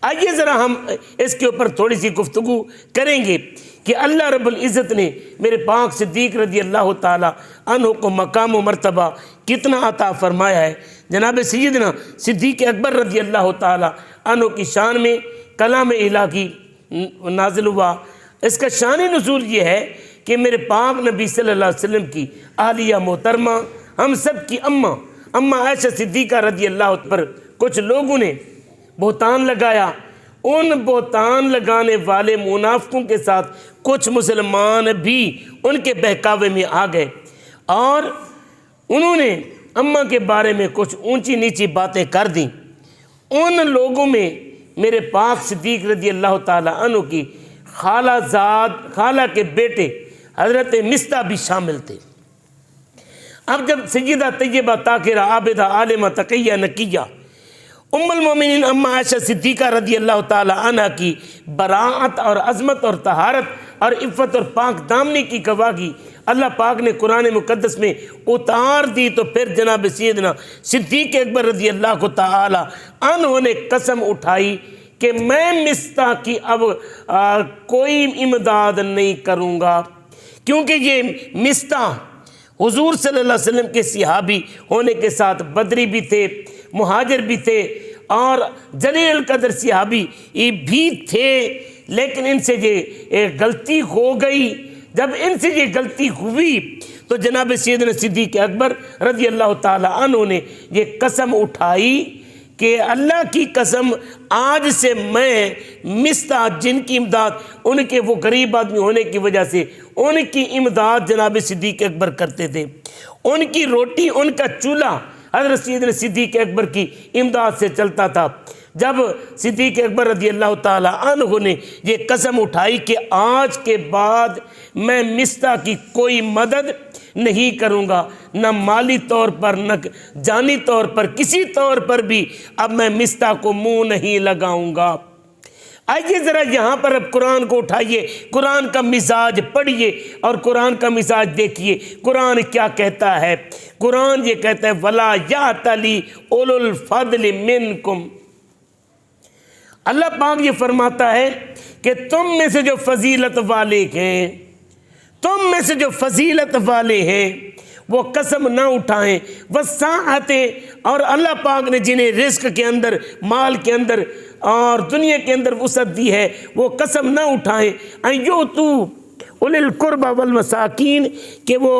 آئیے ذرا ہم اس کے اوپر تھوڑی سی گفتگو کریں گے کہ اللہ رب العزت نے میرے پاک صدیق رضی اللہ تعالی عنہ کو مقام و مرتبہ کتنا عطا فرمایا ہے۔ جناب سیدنا صدیق اکبر رضی اللہ تعالی عنہ کی شان میں کلام الہی نازل ہوا۔ اس کا شان نزول یہ ہے کہ میرے پاک نبی صلی اللہ علیہ وسلم کی اہلیہ محترمہ، ہم سب کی اماں عائشہ صدیقہ رضی اللہ پر کچھ لوگوں نے بہتان لگایا۔ ان بہتان لگانے والے منافقوں کے ساتھ کچھ مسلمان بھی ان کے بہکاوے میں آ گئے اور انہوں نے اماں کے بارے میں کچھ اونچی نیچی باتیں کر دیں۔ ان لوگوں میں میرے پاک صدیق رضی اللہ تعالی عنہ کی خالہ کے بیٹے حضرت مصطح بھی شامل تھے۔ اب جب سیدہ طیبہ طاہرہ عابدہ عالمہ تقیہ نقیہ ام المومنین اماں عائشہ صدیقہ رضی اللہ تعالی عنہ کی براعت اور عظمت اور طہارت اور عفت اور پاک دامنی کی گواہی اللہ پاک نے قرآن مقدس میں اتار دی، تو پھر جناب سیدنا صدیق اکبر رضی اللہ تعالی عنہ نے قسم اٹھائی کہ میں مصطح کی اب کوئی امداد نہیں کروں گا، کیونکہ یہ مصطح حضور صلی اللہ علیہ وسلم کے صحابی ہونے کے ساتھ بدری بھی تھے، مہاجر بھی تھے اور جلیل القدر صحابی بھی تھے، لیکن ان سے یہ غلطی ہو گئی۔ جب ان سے یہ غلطی ہوئی تو جناب سیدنا صدیق اکبر رضی اللہ تعالی عنہ نے یہ قسم اٹھائی کہ اللہ کی قسم آج سے میں مصطح جن کی امداد ان کے وہ غریب آدمی ہونے کی وجہ سے ان کی امداد جناب صدیق اکبر کرتے تھے، ان کی روٹی ان کا چولہا حضرت سیدنا صدیق اکبر کی امداد سے چلتا تھا۔ جب صدیق اکبر رضی اللہ تعالی عنہ نے یہ قسم اٹھائی کہ آج کے بعد میں مصطح کی کوئی مدد نہیں کروں گا، نہ مالی طور پر نہ جانی طور پر، کسی طور پر بھی اب میں مصطح کو منہ نہیں لگاؤں گا۔ آئیے ذرا یہاں پر اب قرآن کو اٹھائیے، قرآن کا مزاج پڑھیے اور قرآن کا مزاج دیکھیے قرآن کیا کہتا ہے۔ قرآن یہ کہتا ہے وَلَا يَأْتَلِ أُولُو الْفَضْلِ مِنْكُمْ۔ اللہ پاک یہ فرماتا ہے کہ تم میں سے جو فضیلت والے ہیں، تم میں سے جو فضیلت والے ہیں وہ قسم نہ اٹھائیں، وَالسَّاعَةِ اور اللہ پاک نے جنہیں رزق کے اندر، مال کے اندر اور دنیا کے اندر وسعت دی ہے وہ قسم نہ اٹھائیں أَن يُؤْتُوا أُولِي الْقُرْبَى وَالْمَسَاكِينَ کہ وہ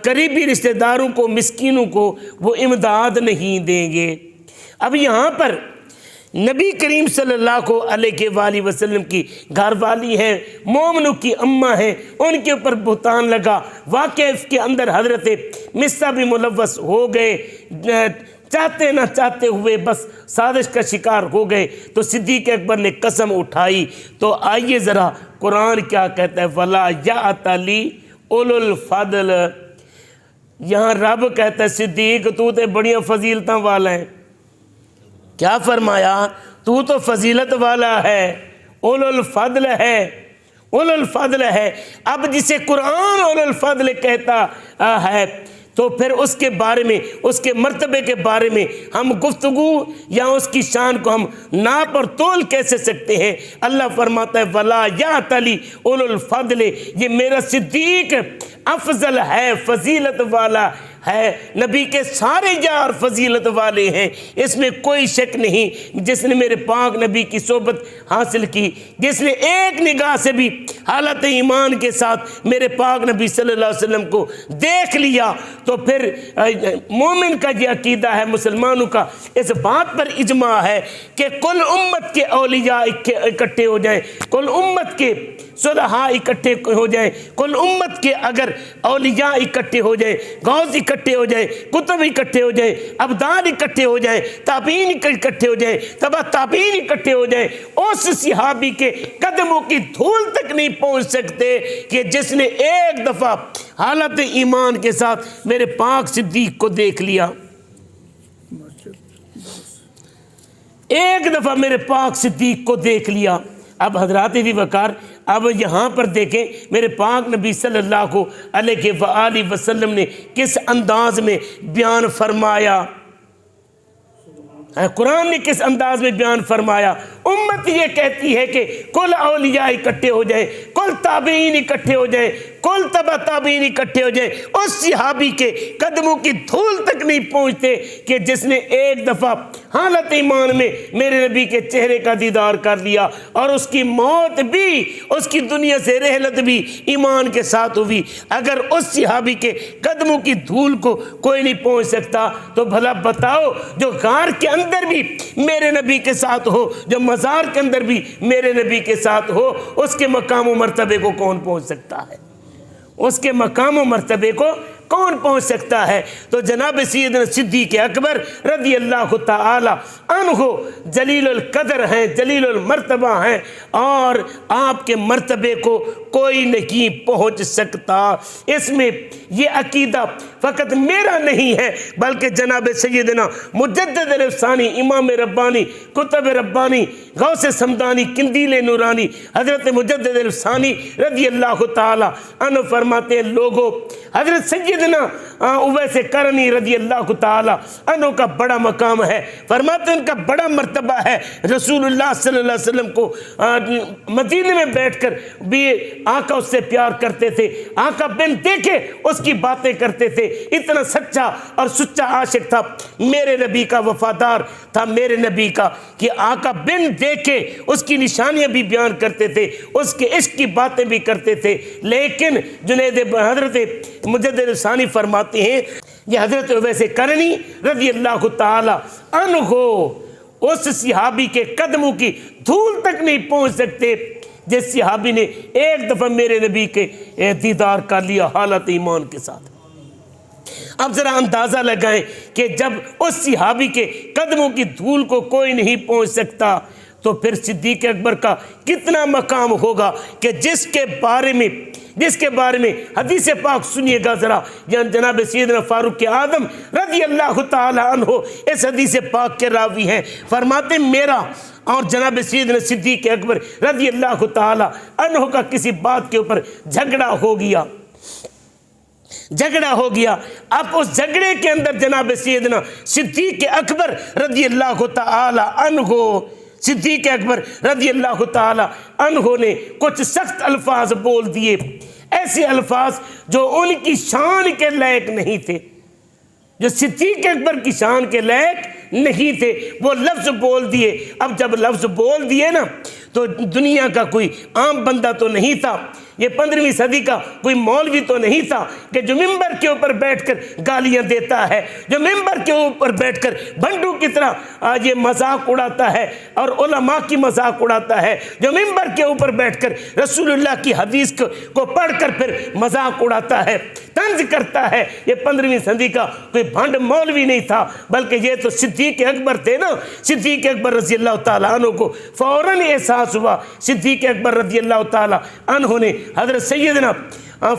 قریبی رشتہ داروں کو، مسکینوں کو وہ امداد نہیں دیں گے۔ اب یہاں پر نبی کریم صلی اللہ علیہ وآلہ وسلم کی گھر والی ہیں، مومنوں کی اماں ہیں، ان کے اوپر بہتان لگا، واقعہ اس کے اندر حضرت مصطح بھی ملوث ہو گئے، چاہتے نہ چاہتے ہوئے بس سازش کا شکار ہو گئے، تو صدیق اکبر نے قسم اٹھائی۔ تو آئیے ذرا قرآن کیا کہتا ہے وَلَا يَأْتَلِ أُولُو الْفَضْلِ۔ یہاں رب کہتا ہے صدیق تو تے بڑیاں فضیلتاں والا ہے، کیا فرمایا؟ تو فضیلت والا ہے، اولو الفضل ہے، اولو الفضل ہے۔ اب جسے قرآن اولو الفضل کہتا ہے تو پھر اس کے بارے میں، اس کے مرتبے کے بارے میں ہم گفتگو یا اس کی شان کو ہم ناپ اور تول کیسے سکتے ہیں؟ اللہ فرماتا ہے وَلَا يَأْتَلِ أُولُو الْفَضْلِ، یہ میرا صدیق افضل ہے، فضیلت والا ہے، نبی کے سارے یار فضیلت والے ہیں، اس میں کوئی شک نہیں۔ جس نے میرے پاک نبی کی صحبت حاصل کی، جس نے ایک نگاہ سے بھی حالت ایمان کے ساتھ میرے پاک نبی صلی اللہ علیہ وسلم کو دیکھ لیا، تو پھر مومن کا یہ عقیدہ ہے، مسلمانوں کا اس بات پر اجماع ہے کہ کل امت کے اولیاء اکٹھے ہو جائیں، کل امت کے صلحاء اکٹھے ہو جائیں، کل امت کے اگر اولیاء اکٹھے ہو جائیں، غوث اکٹھے ہو جائیں، کتب اکٹھے ہو جائیں، ابدال اکٹھے ہو جائیں، تابعین اکٹھے ہو جائیں، تبع تابعین اکٹھے ہو جائیں، اس صحابی کے قدموں کی دھول تک نہیں پہنچ سکتے کہ جس نے ایک دفعہ حالت ایمان کے ساتھ میرے پاک صدیق کو دیکھ لیا، ایک دفعہ میرے پاک صدیق کو دیکھ لیا۔ اب حضرات بھی وقار اب یہاں پر دیکھیں میرے پاک نبی صلی اللہ علیہ وآلہ وسلم نے کس انداز میں بیان فرمایا۔ قرآن نے کس انداز میں بیان فرمایا؟ امت یہ کہتی ہے کہ کل اولیاء اکٹھے ہو جائیں، کل تابعین اکٹھے ہو جائیں، کل تبع تابعین اکٹھے ہو جائیں، اس صحابی کے قدموں کی دھول تک نہیں پہنچتے کہ جس نے ایک دفعہ حالت ایمان میں میرے نبی کے چہرے کا دیدار کر لیا اور اس کی موت بھی، اس کی دنیا سے رحلت بھی ایمان کے ساتھ ہوئی۔ اگر اس صحابی کے قدموں کی دھول کو کوئی نہیں پہنچ سکتا تو بھلا بتاؤ جو غار کے اندر بھی میرے نبی کے ساتھ ہو، جو مزار کے اندر بھی میرے نبی کے ساتھ ہو، اس کے مقام و مرتبے کو کون پہنچ سکتا ہے؟ اس کے مقام و مرتبے کو کون پہنچ سکتا ہے؟ تو جناب سیدنا صدیق اکبر رضی اللہ تعالی عنہ جلیل القدر ہیں، جلیل المرتبہ ہیں، اور آپ کے مرتبے کو کوئی نہیں پہنچ سکتا۔ اس میں یہ عقیدہ فقط میرا نہیں ہے بلکہ جناب سیدنا مجدد الافسانی، امام ربانی، کتب ربانی، غوث سمدانی، قندیل نورانی، حضرت مجدد الافسانی رضی اللہ تعالی عنہ فرماتے ہیں، لوگوں حضرت سیدنا اویس قرنی رضی اللہ تعالی عنہ کا بڑا مقام ہے، فرماتے ہیں ان کا بڑا مرتبہ ہے۔ رسول اللہ صلی اللہ علیہ وسلم کو مدینے میں بیٹھ کر بھی آقا اس سے پیار کرتے تھے، آقا بن دیکھے اس کی باتیں کرتے تھے، اتنا سچا اور سچا عاشق تھا میرے نبی کا، وفادار تھا میرے نبی کا کہ آقا بن دیکھے اس کی نشانیاں بھی بیان کرتے تھے، اس کے عشق کی باتیں بھی کرتے تھے۔ لیکن جنید حضرت مجدد ثانی فرماتے ہیں یہ حضرت اویس قرنی رضی اللہ تعالی عنہ اس صحابی کے قدموں کی دھول تک نہیں پہنچ سکتے جس صحابی نے ایک دفعہ میرے نبی کے دیدار کر لیا حالت ایمان کے ساتھ۔ اب ذرا اندازہ لگائیں کہ جب اس صحابی کے قدموں کی دھول کو کوئی نہیں پہنچ سکتا تو پھر صدیق اکبر کا کتنا مقام ہوگا کہ جس کے بارے میں حدیث پاک سنیے گا ذرا، جناب سیدنا فاروق اعظم رضی اللہ تعالی عنہ اس حدیث پاک کے راوی ہیں، فرماتے میرا اور جناب سیدنا صدیق اکبر رضی اللہ تعالی عنہ کا کسی بات کے اوپر جھگڑا ہو گیا۔ اب اس جھگڑے کے اندر جناب سیدنا صدیق اکبر رضی اللہ تعالی عنہ صدیق اکبر رضی اللہ تعالی عنہ نے کچھ سخت الفاظ بول دیے، ایسے الفاظ جو ان کی شان کے لائق نہیں تھے، جو صدیق اکبر کی شان کے لائق نہیں تھے، وہ لفظ بول دیے۔ اب جب لفظ بول دیے نا تو دنیا کا کوئی عام بندہ تو نہیں تھا، یہ 15ویں صدی کا کوئی مولوی تو نہیں تھا کہ جو ممبر کے اوپر بیٹھ کر گالیاں دیتا ہے، جو ممبر کے اوپر بیٹھ کر بھنڈو کی طرح یہ مذاق اڑاتا ہے اور علماء کی مذاق اڑاتا ہے، جو ممبر کے اوپر بیٹھ کر رسول اللہ کی حدیث کو پڑھ کر پھر مذاق اڑاتا ہے، طنز کرتا ہے۔ یہ 15ویں صدی کا کوئی بھنڈ مولوی نہیں تھا بلکہ یہ تو صدیق اکبر تھے نا۔ صدیق اکبر رضی اللہ تعالیٰ عنہ کو فوراً احساس ہوا، صدیق اکبر رضی اللہ تعالیٰ عنہ نے حضرت سیدنا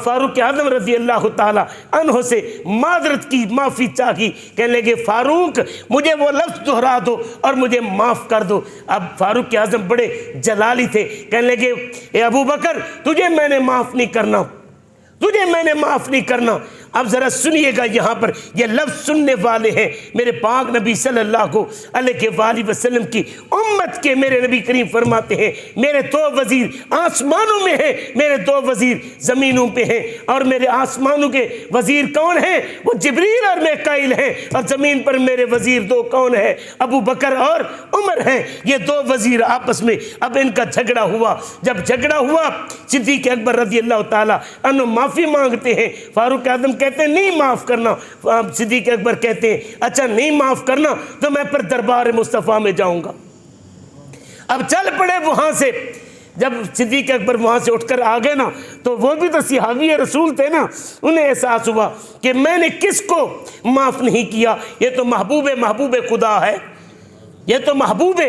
فاروق اعظم رضی اللہ تعالی عنہ سے معذرت کی، معافی چاہی، کہنے لگے فاروق مجھے وہ لفظ دہرا دو اور مجھے معاف کر دو۔ اب فاروق اعظم بڑے جلالی تھے، کہنے لگے اے ابو بکر تجھے میں نے معاف نہیں کرنا، تجھے میں نے معاف نہیں کرنا۔ اب ذرا سنیے گا، یہاں پر یہ لفظ سننے والے ہیں میرے پاک نبی صلی اللہ علیہ وآلہ وسلم کی امت کے۔ میرے نبی کریم فرماتے ہیں میرے 2 وزیر آسمانوں میں ہیں، میرے 2 وزیر زمینوں پہ ہیں، اور میرے آسمانوں کے وزیر کون ہیں؟ وہ جبریل اور میکائیل ہیں، اور زمین پر میرے وزیر 2 کون ہیں؟ ابو بکر اور عمر ہیں۔ یہ 2 وزیر آپس میں اب ان کا جھگڑا ہوا۔ جب جھگڑا ہوا صدیق اکبر رضی اللہ تعالیٰ عنہ معافی مانگتے ہیں، فاروق اعظم کہتے ہیں نہیں معاف کرنا، صدیق اکبر کہتے ہیں اچھا نہیں معاف کرنا تو میں پھر دربار مصطفیٰ میں جاؤں گا۔ اب چل پڑے وہاں سے۔ جب صدیق اکبر وہاں سے اٹھ کر آگئے نا تو وہ بھی تو صحابی رسول تھے نا، انہیں احساس ہوا کہ میں نے کس کو معاف نہیں کیا، یہ تو محبوب خدا ہے، یہ تو محبوب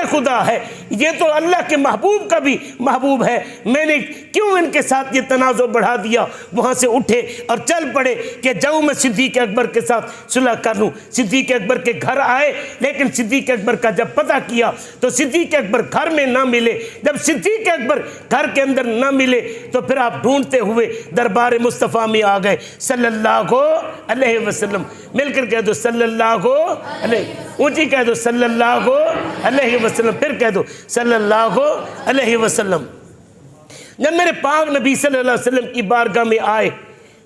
خدا ہے، یہ تو اللہ کے محبوب کا بھی محبوب ہے، میں نے کیوں ان کے ساتھ یہ تنازع بڑھا دیا؟ وہاں سے اٹھے اور چل پڑے کہ جاؤں میں صدیق اکبر کے ساتھ صلح کر لوں۔ صدیق اکبر کے گھر آئے، لیکن صدیق اکبر کا جب پتہ کیا تو صدیق اکبر گھر میں نہ ملے۔ جب صدیق اکبر گھر کے اندر نہ ملے تو پھر آپ ڈھونڈتے ہوئے دربار مصطفیٰ میں آ گئے صلی اللہ علیہ وسلم۔ مل کر کہہ دو صلی اللہ علیہ اونچی کہہ دو صلی اللہ علیہ وسلم، پھر کہہ دو صلی اللہ علیہ وسلم۔ جب میرے پاک نبی صلی اللہ علیہ وسلم کی بارگاہ میں آئے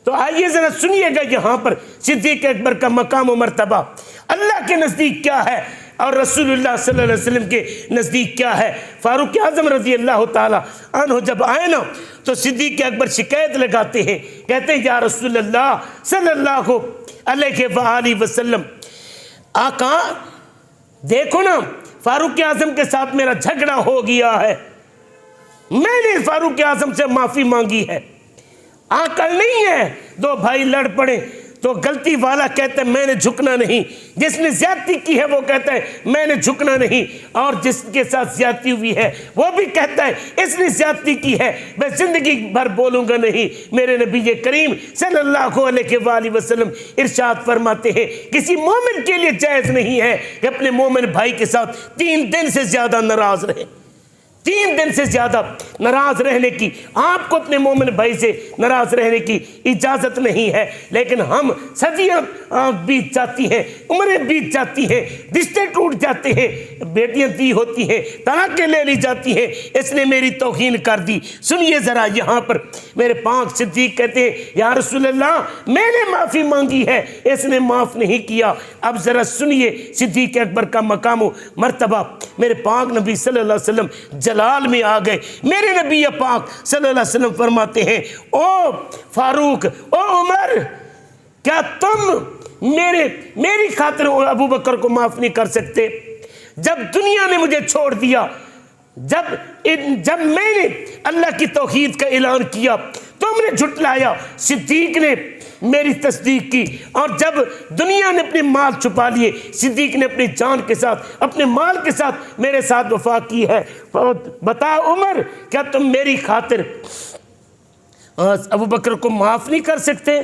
تو آئیے ذرا سنیے گا یہاں پر صدیق اکبر کا مقام و مرتبہ اللہ کے نزدیک کیا ہے اور رسول اللہ صلی اللہ علیہ وسلم کے نزدیک کیا ہے۔ فاروق اعظم رضی اللہ تعالی عنہ جب آئے نا تو صدیق اکبر شکایت لگاتے ہیں، کہتے ہیں یا رسول اللہ صلی اللہ علیہ وآلہ وسلم، آقا دیکھو نا فاروق اعظم کے ساتھ میرا جھگڑا ہو گیا ہے، میں نے فاروق اعظم سے معافی مانگی ہے، عقل نہیں ہے، دو بھائی لڑ پڑے تو غلطی والا کہتا ہے میں نے جھکنا نہیں، جس نے زیادتی کی ہے وہ کہتا ہے میں نے جھکنا نہیں، اور جس کے ساتھ زیادتی ہوئی ہے وہ بھی کہتا ہے اس نے زیادتی کی ہے، میں زندگی بھر بولوں گا نہیں۔ میرے نبی کریم صلی اللہ علیہ وآلہ وسلم ارشاد فرماتے ہیں کسی مومن کے لیے جائز نہیں ہے کہ اپنے مومن بھائی کے ساتھ 3 دن سے زیادہ ناراض رہے، 3 دن سے زیادہ ناراض رہنے کی، آپ کو اپنے مومن بھائی سے ناراض رہنے کی اجازت نہیں ہے، لیکن ہم صدیاں بیت جاتی ہیں، عمریں بیت جاتی ہیں، رشتے ٹوٹ جاتے ہیں، بیٹیاں دی ہوتی ہیں، طلاقیں لے لی جاتی ہیں، اس نے میری توہین کر دی۔ سنیے ذرا یہاں پر میرے پاک صدیق کہتے ہیں یا رسول اللہ میں نے معافی مانگی ہے، اس نے معاف نہیں کیا۔ اب ذرا سنیے صدیق اکبر کا مقام و مرتبہ، میرے پاک نبی صلی اللہ علیہ وسلم جلال میں آ گئے، میرے نبی پاک صلی اللہ علیہ وسلم فرماتے ہیں او فاروق، او عمر، کیا تم میری خاطر ابو بکر کو معاف نہیں کر سکتے؟ جب دنیا نے مجھے چھوڑ دیا، جب میں نے اللہ کی توحید کا اعلان کیا تم نے جھٹلایا، صدیق نے میری تصدیق کی، اور جب دنیا نے اپنے مال چھپا لیے صدیق نے اپنی جان کے ساتھ اپنے مال کے ساتھ میرے ساتھ وفا کی ہے۔ بتا عمر کیا تم میری خاطر ابو بکر کو معاف نہیں کر سکتے؟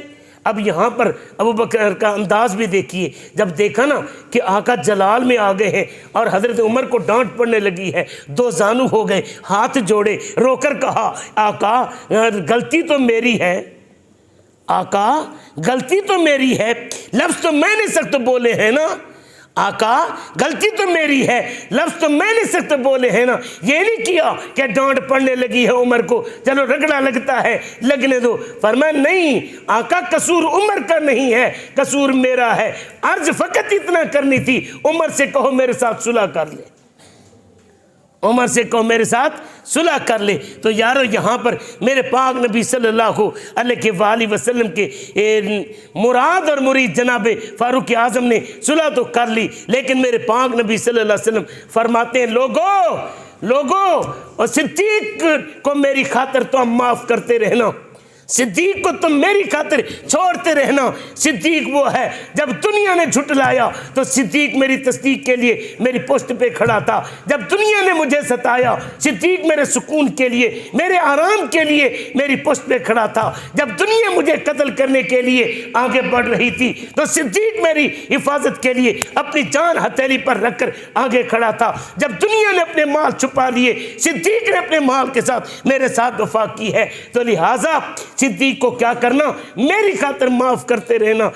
اب یہاں پر ابو بکر کا انداز بھی دیکھیے، جب دیکھا نا کہ آقا جلال میں آ گئے ہیں اور حضرت عمر کو ڈانٹ پڑنے لگی ہے، 2 زانو ہو گئے، ہاتھ جوڑے، رو کر کہا آقا غلطی تو میری ہے، آقا غلطی تو میری ہے، لفظ تو میں نے سخت بولے ہیں نا، آقا غلطی تو میری ہے، لفظ تو میں نے سخت بولے ہیں نا، یہ نہیں کیا کہ ڈانٹ پڑنے لگی ہے عمر کو چلو رگڑا لگتا ہے لگنے دو۔ فرمایا نہیں آقا قصور عمر کا نہیں ہے، قصور میرا ہے، عرض فقط اتنا کرنی تھی عمر سے کہو میرے ساتھ صلح کر لے، عمر سے کہو میرے ساتھ صلح کر لے۔ تو یارو یہاں پر میرے پاک نبی صلی اللہ علیہ وآلہ وسلم کے مراد اور مرید جناب فاروق اعظم نے صلح تو کر لی، لیکن میرے پاک نبی صلی اللہ علیہ وسلم فرماتے ہیں لوگوں اور صدیق کو میری خاطر تو ہم معاف کرتے رہنا، صدیق کو تم میری خاطر چھوڑتے رہنا۔ صدیق وہ ہے جب دنیا نے جھٹلایا تو صدیق میری تصدیق کے لیے میری پشت پہ کھڑا تھا، جب دنیا نے مجھے ستایا صدیق میرے سکون کے لیے میرے آرام کے لیے میری پشت پہ کھڑا تھا، جب دنیا مجھے قتل کرنے کے لیے آگے بڑھ رہی تھی تو صدیق میری حفاظت کے لیے اپنی جان ہتھیلی پر رکھ کر آگے کھڑا تھا، جب دنیا نے اپنے مال چھپا لیے صدیق نے اپنے مال کے ساتھ میرے ساتھ وفا کی ہے۔ تو لہٰذا صدیق کو کیا کرنا، میری خاطر معاف کرتے رہنا۔